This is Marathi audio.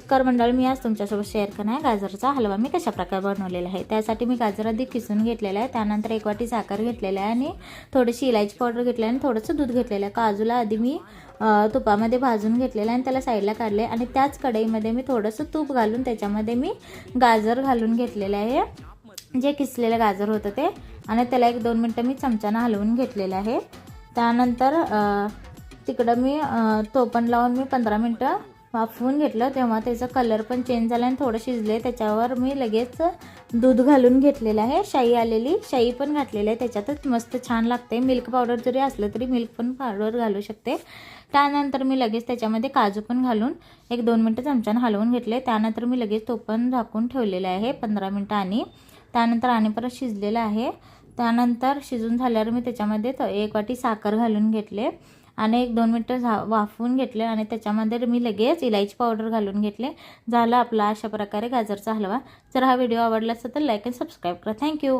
नमस्कार मंडळी, मी आज तुमच्यासोबत शेअर करणार आहे गाजरचा हलवा मी कशा प्रकारे बनवलेला आहे। त्यासाठी मी गाजर आधी किसून घेतलेला आहे, त्यानंतर 1 वाटी साखर घेतलेली आहे आणि थोडीशी इलायची पावडर घेतली आणि थोडंसं दूध घेतलेलं आहे। काजूला आधी मी तुपामध्ये भाजून घेतलेलं आणि त्याला साईडला काढले आणि त्याच कढईमध्ये मी थोडंसं तूप घालून त्याच्यामध्ये मी गाजर घालून घेतलेले आहे, जे किसलेलं गाजर होतं ते, आणि त्याला 1-2 मिनिटं मी चमच्याने हलवून घेतलेलं आहे। त्यानंतर तिकडं मी तोपण लावून मी 15 मिनिटं वाफवून घेतलं, तेव्हा त्याचा कलर पण चेंज झाला आणि थोडं शिजले। त्याच्यावर मी लगेच दूध घालून घेतलेलं आहे, शाई आलेली शाई पण घातलेली आहे, त्याच्यातच मस्त छान लागते। मिल्क पावडर जरी असलं तरी मिल्क पण पावडर घालू शकते। त्यानंतर मी लगेच त्याच्यामध्ये काजू पण घालून 1-2 मिनिटं चमच्याने हलवून घेतले। त्यानंतर मी लगेच तो पण झाकून ठेवलेलं आहे 15 मिनिटं आणि त्यानंतर आणि परत शिजलेलं आहे। त्यानंतर शिजून झाल्यावर मी त्याच्यामध्ये 1 वाटी साखर घालून घेतले आणि 1-2 मिनिटं वाफवून घेतले आणि त्याच्यामध्ये मी लगेच इलायची पावडर घालून घेतले। झाला आपला अशा प्रकारे गाजरचा हलवा। जर हा व्हिडिओ आवडला असेल तर लाईक आणि सबस्क्राईब करा। थँक्यू।